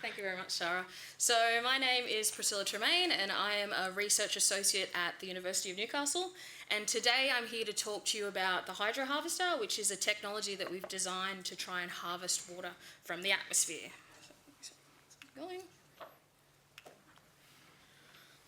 Thank you very much, Sarah. So my name is Priscilla Tremaine and I am a research associate at the University of Newcastle. And today I'm here to talk to you about the hydro harvester, which is a technology that we've designed to try and harvest water from the atmosphere.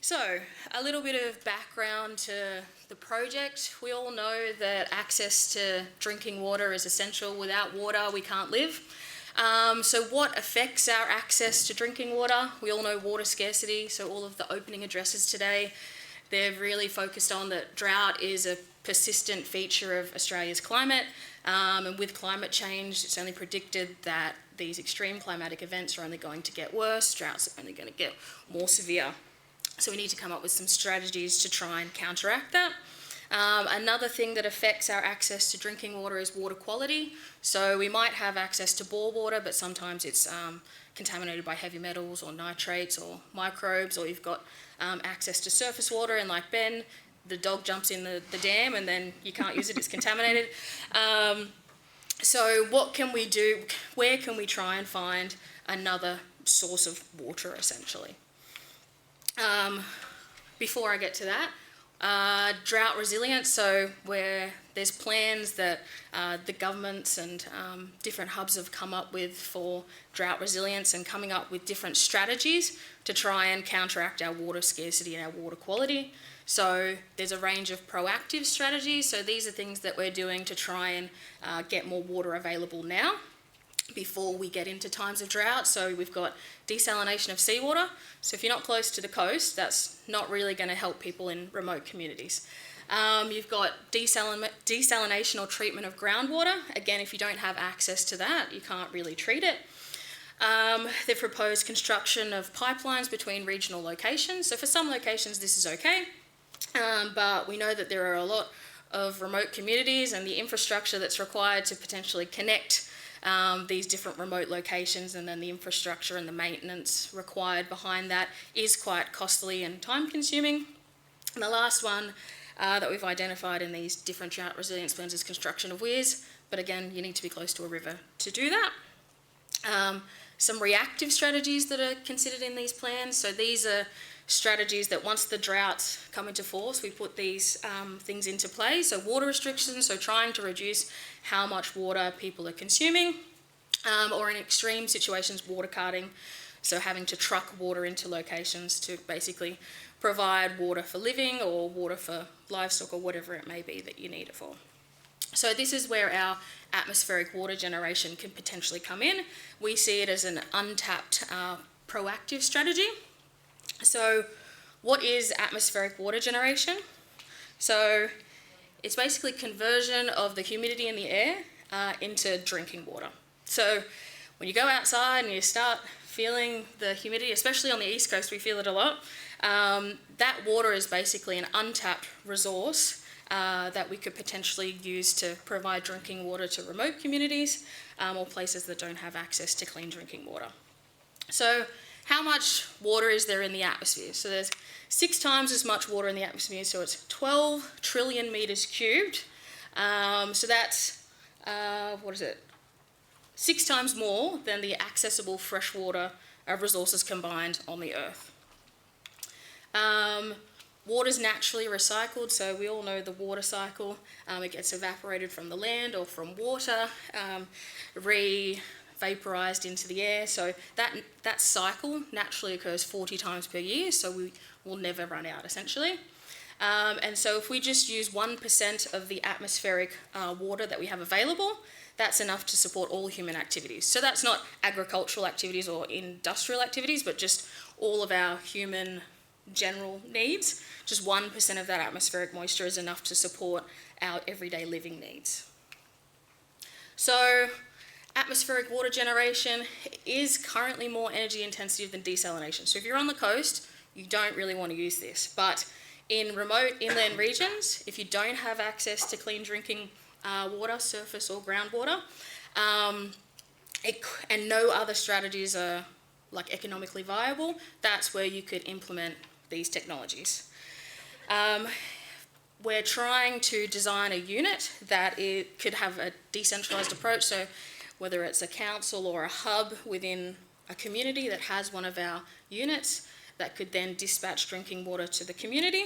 So, a little bit of background to the project. We all know that access to drinking water is essential. Without water, we can't live. So what affects our access to drinking water? We all know water scarcity, so all of the opening addresses today, they've really focused on that drought is a persistent feature of Australia's climate, and with climate change, it's only predicted that these extreme climatic events are only going to get worse, droughts are only going to get more severe. So we need to come up with some strategies to try and counteract that. Another thing that affects our access to drinking water is water quality. So we might have access to bore water, but sometimes it's contaminated by heavy metals or nitrates or microbes, or you've got access to surface water, and like Ben, the dog jumps in the dam and then you can't use it, it's contaminated. So what can we do? Where can we try and find another source of water, essentially? Before I get to that, drought resilience, so where there's plans that the governments and different hubs have come up with for drought resilience and coming up with different strategies to try and counteract our water scarcity and our water quality. So there's a range of proactive strategies, so these are things that we're doing to try and get more water available now before we get into times of drought. So we've got desalination of seawater. So if you're not close to the coast, that's not really going to help people in remote communities. You've got desalination or treatment of groundwater. Again, if you don't have access to that, you can't really treat it. They've proposed construction of pipelines between regional locations. So for some locations, this is okay. But we know that there are a lot of remote communities, and the infrastructure that's required to potentially connect these different remote locations, and then the infrastructure and the maintenance required behind that is quite costly and time consuming. And the last one that we've identified in these different drought resilience plans is construction of weirs, but again, you need to be close to a river to do that. Some reactive strategies that are considered in these plans. So these are strategies that once the droughts come into force, we put these things into play. So water restrictions, so trying to reduce how much water people are consuming, or in extreme situations, water carting, so having to truck water into locations to basically provide water for living or water for livestock or whatever it may be that you need it for. So this is where our atmospheric water generation can potentially come in. We see it as an untapped proactive strategy. So what is atmospheric water generation? So it's basically conversion of the humidity in the air into drinking water. So when you go outside and you start feeling the humidity, especially on the East Coast, we feel it a lot, that water is basically an untapped resource that we could potentially use to provide drinking water to remote communities or places that don't have access to clean drinking water. So how much water is there in the atmosphere? So there's 6 times as much water in the atmosphere, so it's 12 trillion metres cubed. So that's, 6 times more than the accessible freshwater resources combined on the Earth. Water's naturally recycled, so we all know the water cycle. It gets evaporated from the land or from water, vaporised into the air. So that cycle naturally occurs 40 times per year, so we will never run out, essentially. And so if we just use 1% of the atmospheric water that we have available, that's enough to support all human activities. So that's not agricultural activities or industrial activities, but just all of our human general needs. Just 1% of that atmospheric moisture is enough to support our everyday living needs. So atmospheric water generation is currently more energy intensive than desalination. So if you're on the coast, you don't really want to use this. But in remote inland regions, if you don't have access to clean drinking water, surface or groundwater, and no other strategies are like economically viable, that's where you could implement these technologies. We're trying to design a unit that could have a decentralised approach, so whether it's a council or a hub within a community that has one of our units that could then dispatch drinking water to the community.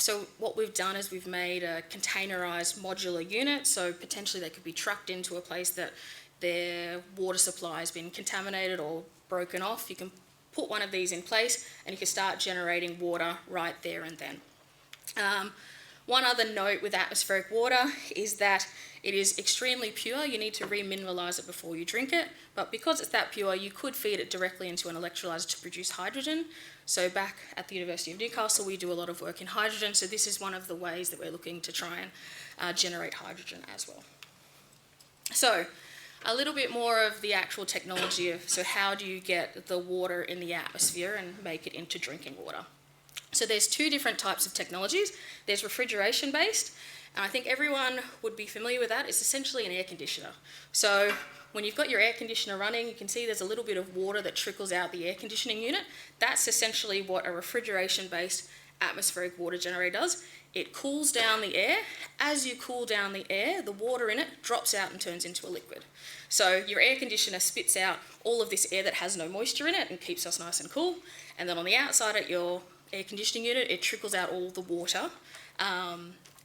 So what we've done is we've made a containerised modular unit, so potentially they could be trucked into a place that their water supply has been contaminated or broken off. You can put one of these in place and you can start generating water right there and then. One other note with atmospheric water is that it is extremely pure. You need to remineralise it before you drink it, but because it's that pure, you could feed it directly into an electrolyser to produce hydrogen. So back at the University of Newcastle, we do a lot of work in hydrogen, so this is one of the ways that we're looking to try and generate hydrogen as well. So a little bit more of the actual technology of, so how do you get the water in the atmosphere and make it into drinking water? So there's two different types of technologies. There's refrigeration based, and I think everyone would be familiar with that. It's essentially an air conditioner. So when you've got your air conditioner running, you can see there's a little bit of water that trickles out the air conditioning unit. That's essentially what a refrigeration based atmospheric water generator does. It cools down the air. As you cool down the air, the water in it drops out and turns into a liquid. So your air conditioner spits out all of this air that has no moisture in it and keeps us nice and cool. And then on the outside at your air conditioning unit, it trickles out all the water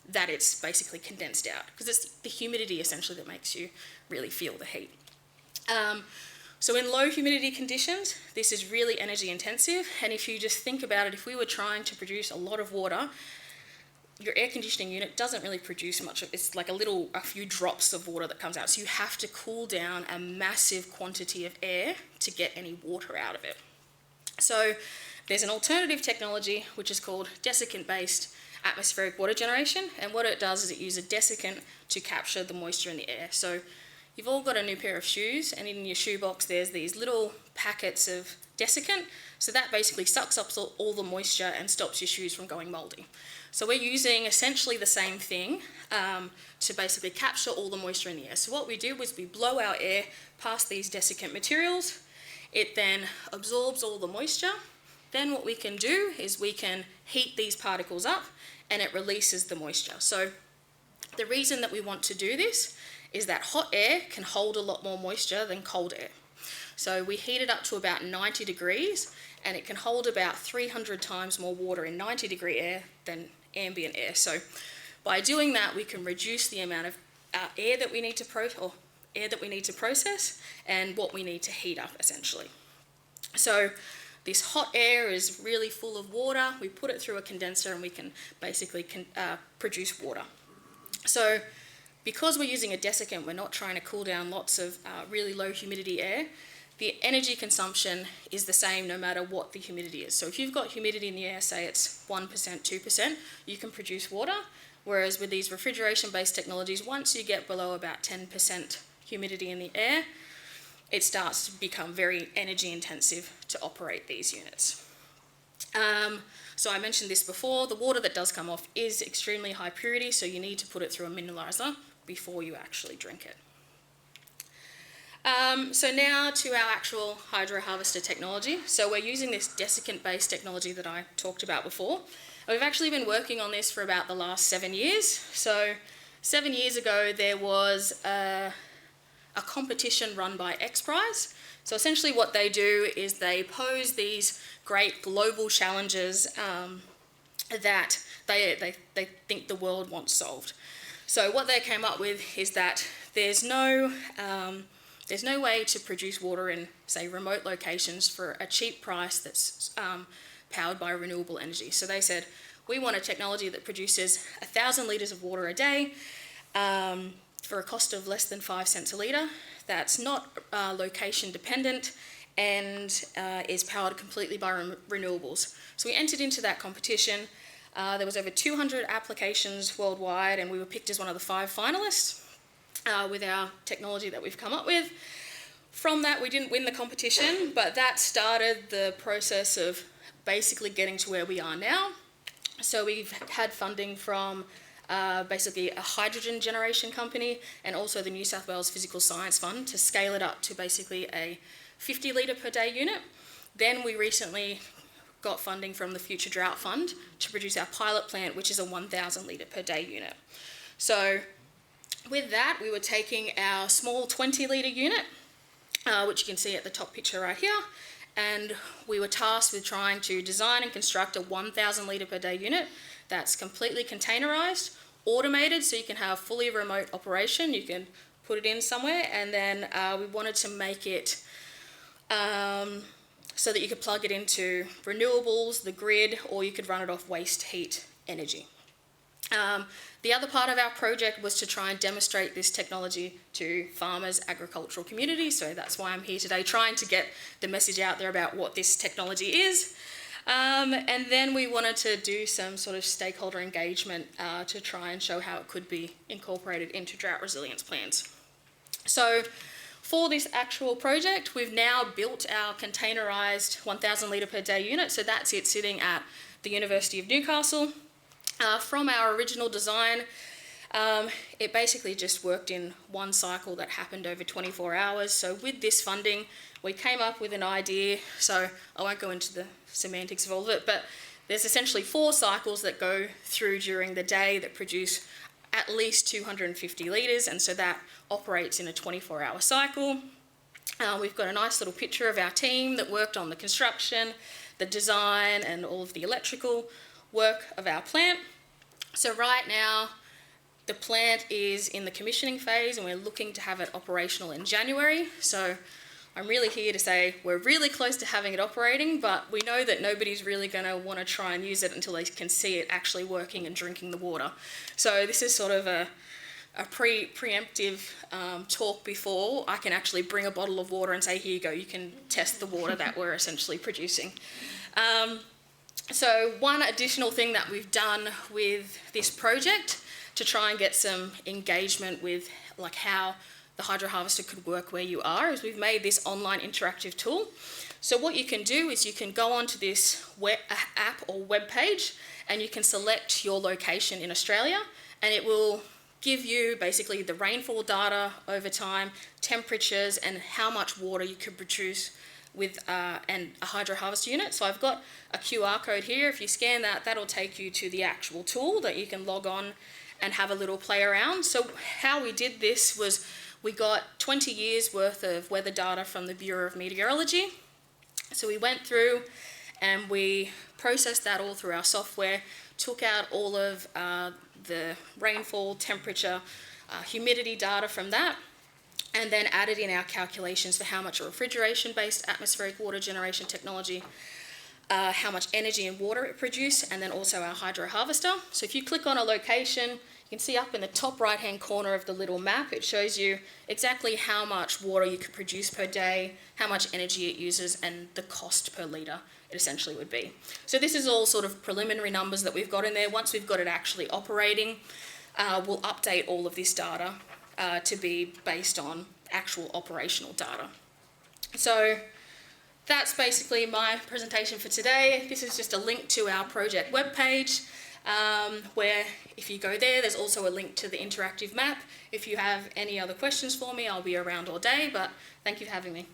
that it's basically condensed out, because it's the humidity essentially that makes you really feel the heat. So in low humidity conditions, this is really energy intensive, and if you just think about it, if we were trying to produce a lot of water, your air conditioning unit doesn't really produce much. It's like a few drops of water that comes out, so you have to cool down a massive quantity of air to get any water out of it. So there's an alternative technology which is called desiccant-based atmospheric water generation, and what it does is it uses a desiccant to capture the moisture in the air. So you've all got a new pair of shoes, and in your shoebox there's these little packets of desiccant, so that basically sucks up all the moisture and stops your shoes from going mouldy. So we're using essentially the same thing to basically capture all the moisture in the air. So what we do is we blow our air past these desiccant materials, it then absorbs all the moisture. Then what we can do is we can heat these particles up and it releases the moisture. So the reason that we want to do this is that hot air can hold a lot more moisture than cold air. So we heat it up to about 90 degrees and it can hold about 300 times more water in 90-degree air than ambient air. So by doing that, we can reduce the amount of air that we need to process and what we need to heat up essentially. So this hot air is really full of water. We put it through a condenser and we can basically produce water. So because we're using a desiccant, we're not trying to cool down lots of really low humidity air. The energy consumption is the same no matter what the humidity is. So if you've got humidity in the air, say it's 1%, 2%, you can produce water. Whereas with these refrigeration-based technologies, once you get below about 10% humidity in the air, it starts to become very energy intensive to operate these units. So I mentioned this before, the water that does come off is extremely high purity, so you need to put it through a mineralizer before you actually drink it. So now to our actual hydro harvester technology. So we're using this desiccant-based technology that I talked about before. We've actually been working on this for about the last 7 years. So 7 years ago there was a competition run by XPRIZE. So essentially what they do is they pose these great global challenges that they think the world wants solved. So what they came up with is that there's no way to produce water in, say, remote locations for a cheap price that's powered by renewable energy. So they said, we want a technology that produces 1,000 litres of water a day for a cost of less than 5 cents a litre, that's not location dependent and is powered completely by renewables. So we entered into that competition. There was over 200 applications worldwide and we were picked as one of the 5 finalists with our technology that we've come up with. From that, we didn't win the competition, but that started the process of basically getting to where we are now. So we've had funding from basically a hydrogen generation company and also the New South Wales Physical Science Fund to scale it up to basically a 50 litre per day unit. Then we recently got funding from the Future Drought Fund to produce our pilot plant, which is a 1,000 litre per day unit. So with that, we were taking our small 20 litre unit which you can see at the top picture right here. And we were tasked with trying to design and construct a 1,000 litre per day unit that's completely containerised, automated, so you can have fully remote operation. You can put it in somewhere, and then we wanted to make it so that you could plug it into renewables, the grid, or you could run it off waste heat energy. The other part of our project was to try and demonstrate this technology to farmers, agricultural communities, so that's why I'm here today, trying to get the message out there about what this technology is. And then we wanted to do some sort of stakeholder engagement to try and show how it could be incorporated into drought resilience plans. So for this actual project, we've now built our containerised 1,000 litre per day unit, so that's it sitting at the University of Newcastle. From our original design, it basically just worked in one cycle that happened over 24 hours. So with this funding, we came up with an idea, so I won't go into the semantics of all of it, but there's essentially 4 cycles that go through during the day that produce at least 250 litres, and so that operates in a 24-hour cycle. We've got a nice little picture of our team that worked on the construction, the design, and all of the electrical work of our plant. So right now, the plant is in the commissioning phase, and we're looking to have it operational in January. So I'm really here to say we're really close to having it operating, but we know that nobody's really going to want to try and use it until they can see it actually working and drinking the water. So this is sort of a preemptive talk before I can actually bring a bottle of water and say, here you go, you can test the water that we're essentially producing. So one additional thing that we've done with this project to try and get some engagement with like how the hydro harvester could work where you are is we've made this online interactive tool. So what you can do is you can go onto this app or web page, and you can select your location in Australia, and it will give you basically the rainfall data over time, temperatures, and how much water you could produce with a hydro harvest unit. So I've got a QR code here. If you scan that, that'll take you to the actual tool that you can log on and have a little play around. So how we did this was we got 20 years worth of weather data from the Bureau of Meteorology. So we went through and we processed that all through our software, took out all of the rainfall, temperature, humidity data from that, and then added in our calculations for how much a refrigeration-based atmospheric water generation technology, how much energy and water it produced, and then also our hydro harvester. So if you click on a location, you can see up in the top right-hand corner of the little map, it shows you exactly how much water you could produce per day, how much energy it uses, and the cost per litre it essentially would be. So this is all sort of preliminary numbers that we've got in there. Once we've got it actually operating, we'll update all of this data to be based on actual operational data. So that's basically my presentation for today. This is just a link to our project webpage, where if you go there, there's also a link to the interactive map. If you have any other questions for me, I'll be around all day, but thank you for having me.